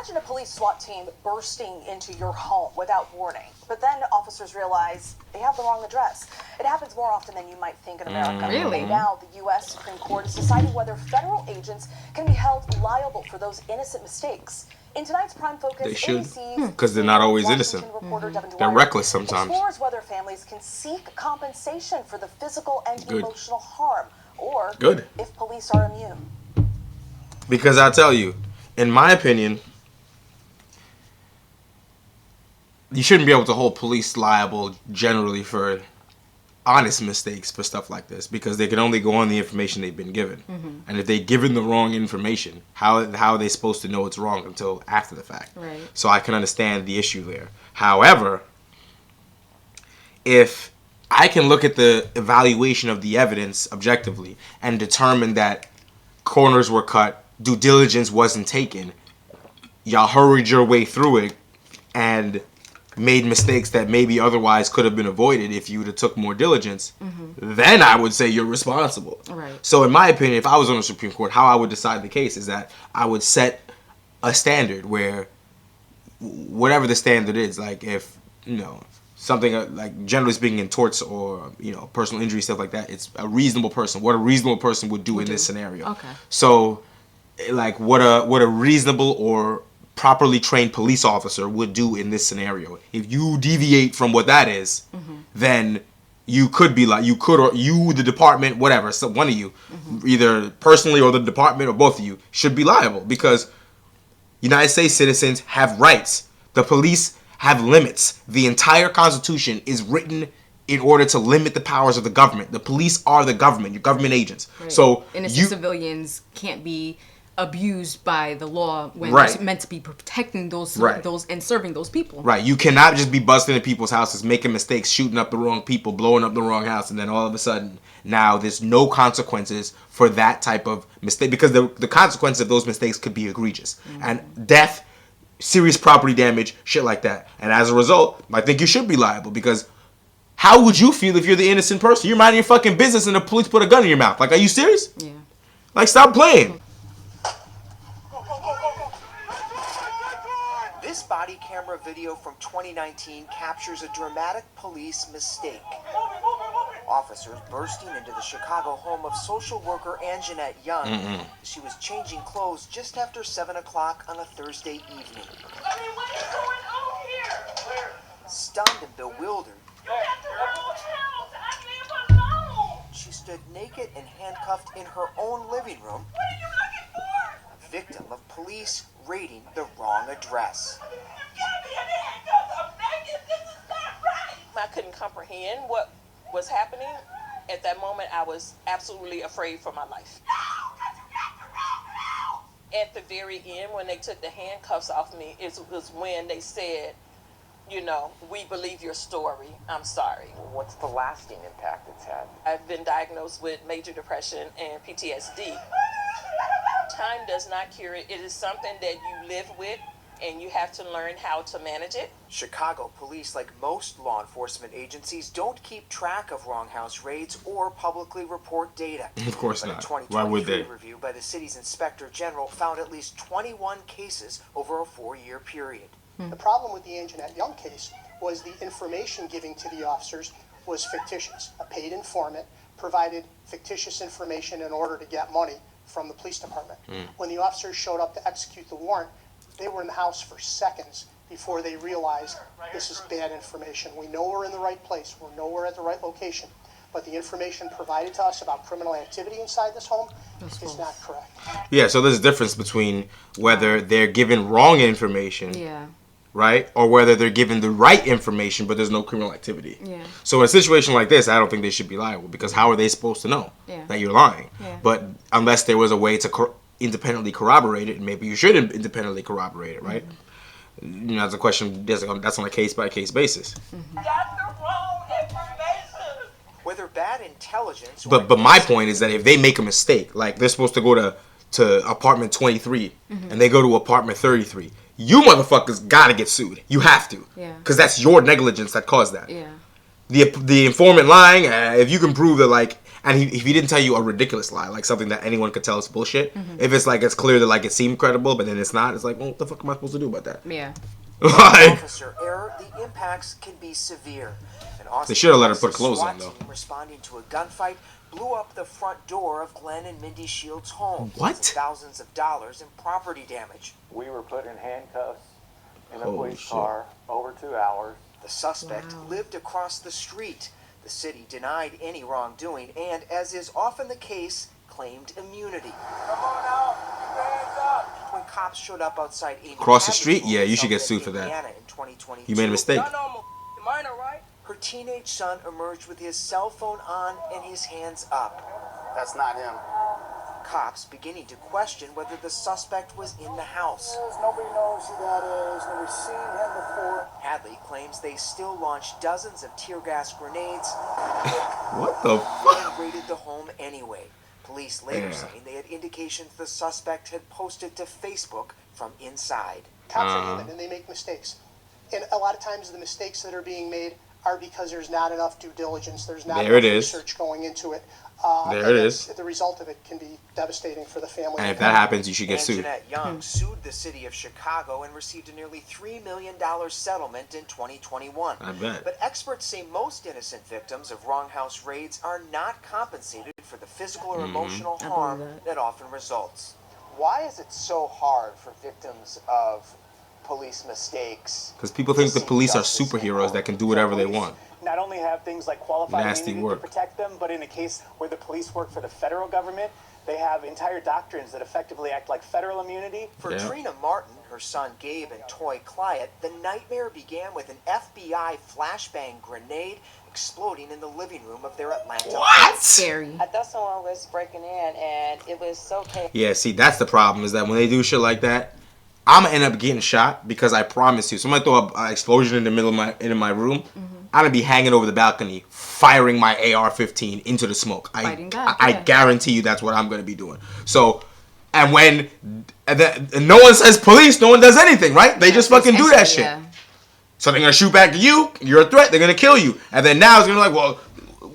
Imagine a police SWAT team bursting into your home without warning, but then officers realize they have the wrong address. It happens more often than you might think in America. Really? Now, the U.S. Supreme Court is deciding whether federal agents can be held liable for those innocent mistakes. In tonight's Prime Focus, They should, ABC's because they're not always innocent. They're reckless sometimes. Explores whether families can seek compensation for the physical and emotional harm, or if police are immune. Because I tell you, in my opinion, you shouldn't be able to hold police liable generally for honest mistakes for stuff like this, because they can only go on the information they've been given. And if they're given the wrong information, how are they supposed to know it's wrong until after the fact? Right. So I can understand the issue there. However, if I can look at the evaluation of the evidence objectively and determine that corners were cut, due diligence wasn't taken, y'all hurried your way through it and made mistakes that maybe otherwise could have been avoided if you would have took more diligence, then I would say you're responsible. Right. So in my opinion, if I was on the Supreme Court, how I would decide the case is that I would set a standard where whatever the standard is, like if, something like generally speaking in torts or, personal injury, stuff like that, it's a reasonable person. What a reasonable person would do in this scenario. Okay. So like what a reasonable or properly trained police officer would do in this scenario. If you deviate from what that is, then you could be like, or the department, whatever, so one of you, either personally or the department or both of you, should be liable, because United States citizens have rights. The police have limits. The entire Constitution is written in order to limit the powers of the government. The police are the government, your government agents. Right. So innocent civilians can't be abused by the law when it's meant to be protecting those and serving those people. Right. You cannot just be busting into people's houses, making mistakes, shooting up the wrong people, blowing up the wrong house, and then all of a sudden now there's no consequences for that type of mistake, because the consequences of those mistakes could be egregious. And death, serious property damage, shit like that. And as a result, I think you should be liable, because how would you feel if you're the innocent person? You're minding your fucking business and the police put a gun in your mouth. Like, are you serious? Yeah. Like, stop playing. This body camera video from 2019 captures a dramatic police mistake. Officers bursting into the Chicago home of social worker Anjanette Young. She was changing clothes just after 7 o'clock on a Thursday evening. I mean, what is going on here? Stunned and bewildered, You have to leave the house. I live alone. she stood naked and handcuffed in her own living room. What are you looking for? Victim of police raiding the wrong address. You gotta be in the handcuffs. I'm naked. This is not right. I couldn't comprehend what was happening. At that moment, I was absolutely afraid for my life. At the very end, when they took the handcuffs off me, it was when they said, we believe your story. I'm sorry. What's the lasting impact it's had? I've been diagnosed with major depression and PTSD. Time does not cure it. It is something that you live with, and you have to learn how to manage it. Chicago police, like most law enforcement agencies, don't keep track of wrong house raids or publicly report data. Of course But not. A 2023 Why would they? review by the city's inspector general found at least 21 cases over a 4-year period. The problem with the Anjanette Young case was the information given to the officers was fictitious. A paid informant provided fictitious information in order to get money from the police department. When the officers showed up to execute the warrant, they were in the house for seconds before they realized this is bad information. We know we're in the right place. We know we're at the right location. But the information provided to us about criminal activity inside this home is not correct. Yeah, so there's a difference between whether they're given wrong information, right, or whether they're given the right information but there's no criminal activity. Yeah. So in a situation like this, I don't think they should be liable, because how are they supposed to know that you're lying? But unless there was a way to independently corroborate it, and maybe you should independently corroborate it, right? That's a question. That's on a case-by-case basis. Got the wrong information. Whether bad intelligence... But my point is that if they make a mistake, like they're supposed to go to apartment 23 and they go to apartment 33, you motherfuckers gotta get sued. You have to. Because that's your negligence that caused that. The informant lying, if you can prove that, and if he didn't tell you a ridiculous lie, like something that anyone could tell is bullshit, if it's like it's clear that like it seemed credible, but then it's not, it's like, well, what the fuck am I supposed to do about that? Yeah. Like, Officer error, the impacts can be severe. they should have let her put clothes on, though. Responding to a gunfight blew up the front door of Glenn and Mindy Shields' home. What? Causing thousands of dollars in property damage. We were put in handcuffs in a Holy police shit. car over 2 hours. The suspect lived across the street. The city denied any wrongdoing and, as is often the case, claimed immunity. Come on out. Keep your hands up. When cops showed up outside Amy Cross the Hadley's street? home Yeah, you should get in sued for that. Indiana in 2022, You made a mistake. Y'all know I'm a minor, right? her teenage son emerged with his cell phone on and his hands up. That's not him. Cops beginning to question whether the suspect was in the house. Nobody knows who that is. Nobody's seen him before. Hadley claims they still launched dozens of tear gas grenades What the fuck? and raided the home anyway. Police later saying they had indications the suspect had posted to Facebook from inside. Cops are human and they make mistakes. And a lot of times the mistakes that are being made are because there's not enough due diligence, there's not There it enough is. research going into it. There and it is. The result of it can be devastating for the family. And if that happens, you should get And sued. Jeanette Young sued the city of Chicago and received a nearly $3 million settlement in 2021. I bet. But experts say most innocent victims of wrong house raids are not compensated for the physical or emotional harm that often results. Why is it so hard for victims of police mistakes? Because people think the police are superheroes that can do whatever they want. Not only have things like qualified Nasty immunity work. to protect them, but in a case where the police work for the federal government, they have entire doctrines that effectively act like federal immunity. For Yeah. Trina Martin, her son Gabe, and Toy Clyott, the nightmare began with an FBI flashbang grenade exploding in the living room of their Atlanta What? Scary. I thought someone was breaking in, and it was so chaotic. Yeah, see, that's the problem, is that when they do shit like that, I'm gonna end up getting shot because I promise you, somebody throw an explosion in the middle of my room, I'm gonna be hanging over the balcony, firing my AR-15 into the smoke. Fighting back, I yeah. guarantee you that's what I'm gonna be doing. So, and when and no one says police, no one does anything, right? They just fucking do that shit. Yeah. So they're gonna shoot back at you. You're a threat. They're gonna kill you. And then now it's gonna be like,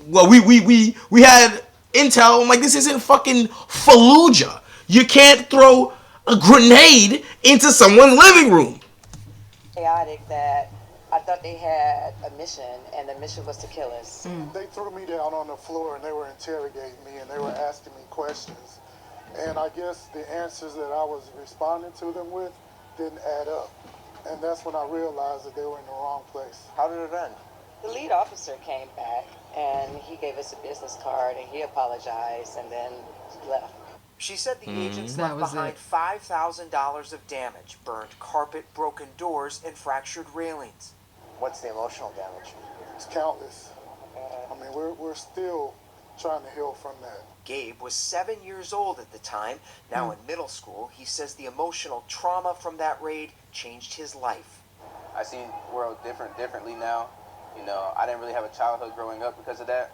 well, we had intel. I'm like, this isn't fucking Fallujah. You can't throw a grenade into someone's living room. Chaotic that I thought they had a mission, and the mission was to kill us. They threw me down on the floor and they were interrogating me and they were asking me questions. And I guess the answers that I was responding to them with didn't add up. And that's when I realized that they were in the wrong place. How did it end? The lead officer came back, and he gave us a business card, and he apologized, and then left. She said the agents That left was behind it. $5,000 of damage, burned carpet, broken doors, and fractured railings. What's the emotional damage? It's countless. I mean, we're still trying to heal from that. Gabe was 7 years old at the time. Now in middle school, he says the emotional trauma from that raid changed his life. I see the world differently now. You know, I didn't really have a childhood growing up because of that.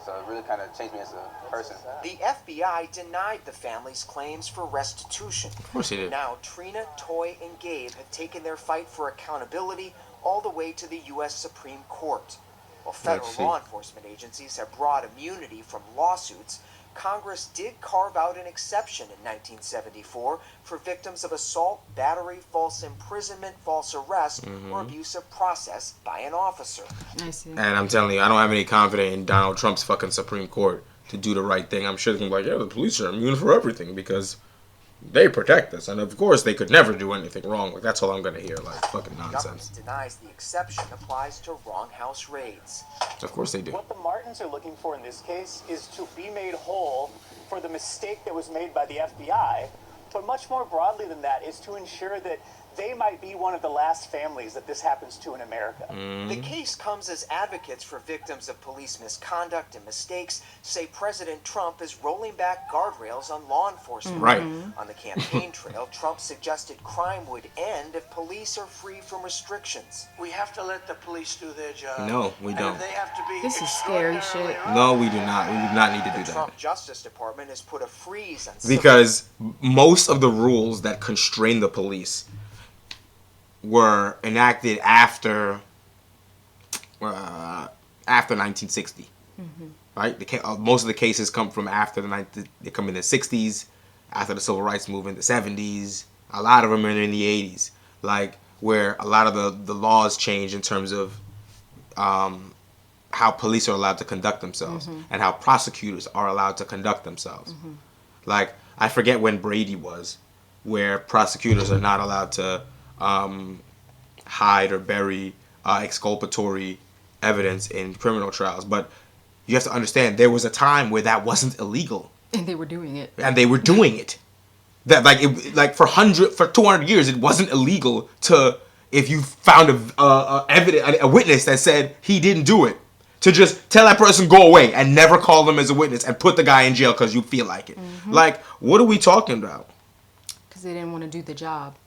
So it really kind of changed me as a person. The FBI denied the family's claims for restitution. Of course he did. Now Trina, Toy, and Gabe have taken their fight for accountability all the way to the U.S. Supreme Court. While federal Let's see. law enforcement agencies have broad immunity from lawsuits, Congress did carve out an exception in 1974 for victims of assault, battery, false imprisonment, false arrest, or abusive process by an officer. I see. And I'm telling you, I don't have any confidence in Donald Trump's fucking Supreme Court to do the right thing. I'm sure they're gonna be like, yeah, the police are immune for everything because they protect us. And of course, they could never do anything wrong. Like, that's all I'm gonna hear. Like, fucking The nonsense. government denies the exception applies to wrong house raids. Of course they do. What the Martins are looking for in this case is to be made whole for the mistake that was made by the FBI. But much more broadly than that is to ensure that they might be one of the last families that this happens to in America. The case comes as advocates for victims of police misconduct and mistakes say President Trump is rolling back guardrails on law enforcement. Right. On the campaign trail, Trump suggested crime would end if police are free from restrictions. We have to let the police do their job. No, we And don't. if they have to be This is scary extraordinarily shit. rough, No, we do not. We do not need to do The that. Trump Justice Department has put a freeze on Because most of the rules that constrain the police were enacted after 1960. right? Most of the cases come from after they come in the 60s, after the civil rights movement, the 70s. A lot of them are in the 80s, like where a lot of the laws change in terms of how police are allowed to conduct themselves and how prosecutors are allowed to conduct themselves. Like, I forget when Brady was, where prosecutors are not allowed to hide or bury exculpatory evidence in criminal trials. But you have to understand, there was a time where that wasn't illegal. And they were doing it. That like for 200 years, it wasn't illegal to, if you found a witness that said he didn't do it, to just tell that person go away and never call them as a witness and put the guy in jail because you feel like it. Like, what are we talking about? Because they didn't want to do the job.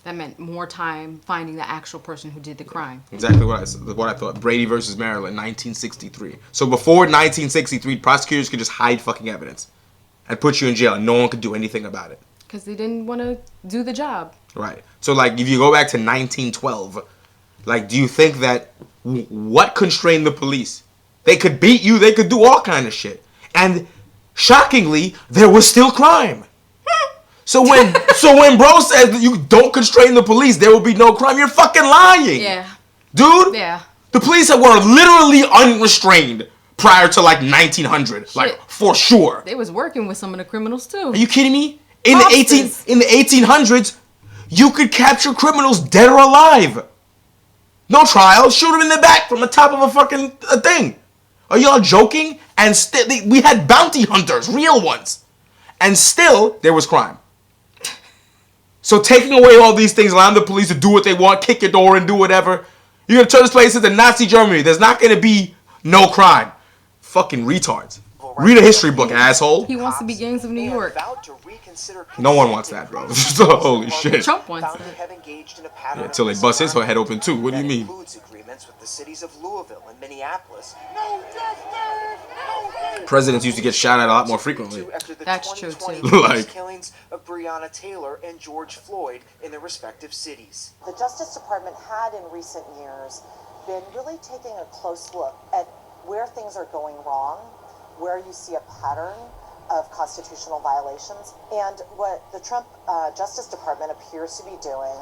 That meant more time finding the actual person who did the crime. Exactly what I thought. Brady versus Maryland, 1963. So before 1963, prosecutors could just hide fucking evidence and put you in jail, and no one could do anything about it. Because they didn't want to do the job. Right. So, like, if you go back to 1912, like, do you think that what constrained the police? They could beat you. They could do all kind of shit. And shockingly, there was still crime. So when bro says that you don't constrain the police, there will be no crime, you're fucking lying. Yeah. Dude? Yeah. The police were literally unrestrained prior to like 1900. Shit. Like, for sure. They was working with some of the criminals too. Are you kidding me? In the 1800s, you could capture criminals dead or alive. No trial, shoot them in the back from the top of a fucking thing. Are y'all joking? And we had bounty hunters, real ones. And still, there was crime. So taking away all these things, allowing the police to do what they want, kick your door and do whatever. You're going to turn this place into Nazi Germany. There's not going to be no crime. Fucking retards. Read a history book, asshole. He wants to be gangs of New York. No one wants that, bro. Holy shit. Trump wants that. Until they bust his head open too. What do you mean? Agreements with the cities of Louisville and Minneapolis. Presidents used to get shot at a lot more frequently. That's true too. Like killings of Breonna Taylor and George Floyd in their respective cities. The Justice Department had in recent years been really taking a close look at where things are going wrong, where you see a pattern of constitutional violations, and what the Trump Justice Department appears to be doing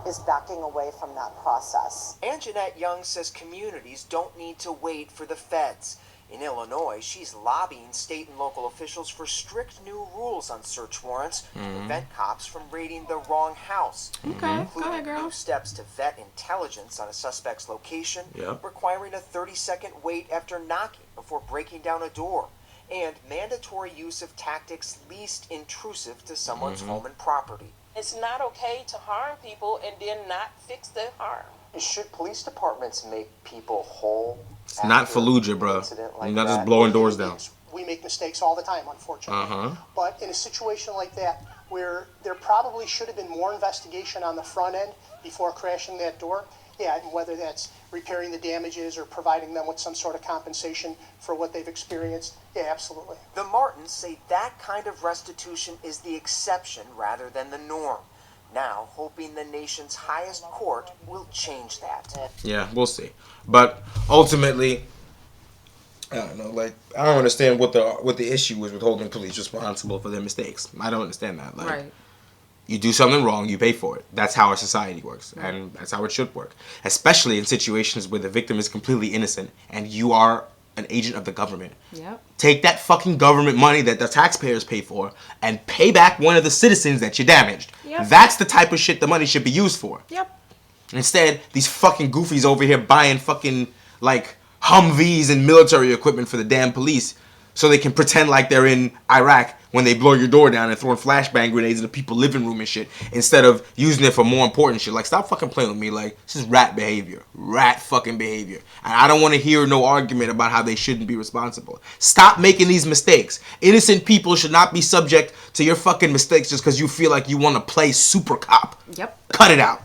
is backing away from that process. Anjanette Young says communities don't need to wait for the feds. In Illinois, she's lobbying state and local officials for strict new rules on search warrants to prevent cops from raiding the wrong house. Okay, go ahead, New steps to vet intelligence on a suspect's location, requiring a 30-second wait after knocking before breaking down a door, and mandatory use of tactics least intrusive to someone's home and property. It's not okay to harm people and then not fix the harm. Should police departments make people whole? It's not Fallujah, bro. You're not just blowing doors down. We make mistakes all the time, unfortunately. But in a situation like that, where there probably should have been more investigation on the front end before crashing that door, yeah, and whether that's repairing the damages or providing them with some sort of compensation for what they've experienced, yeah, absolutely. The Martins say that kind of restitution is the exception rather than the norm. Now, hoping the nation's highest court will change that. Yeah, we'll see. But ultimately, I don't know. Like, I don't understand what the issue is with holding police responsible for their mistakes. I don't understand that. Like, right. You do something wrong, you pay for it. That's how our society works, and that's how it should work. Especially in situations where the victim is completely innocent and you are an agent of the government. Yep. Take that fucking government money that the taxpayers pay for and pay back one of the citizens that you damaged. Yep. That's the type of shit the money should be used for. Yep. Instead, these fucking goofies over here buying fucking, like, Humvees and military equipment for the damn police so they can pretend like they're in Iraq when they blow your door down and throwing flashbang grenades in the people's living room and shit, instead of using it for more important shit. Like, stop fucking playing with me. Like, this is rat behavior. Rat fucking behavior. And I don't want to hear no argument about how they shouldn't be responsible. Stop making these mistakes. Innocent people should not be subject to your fucking mistakes just because you feel like you want to play super cop. Yep. Cut it out.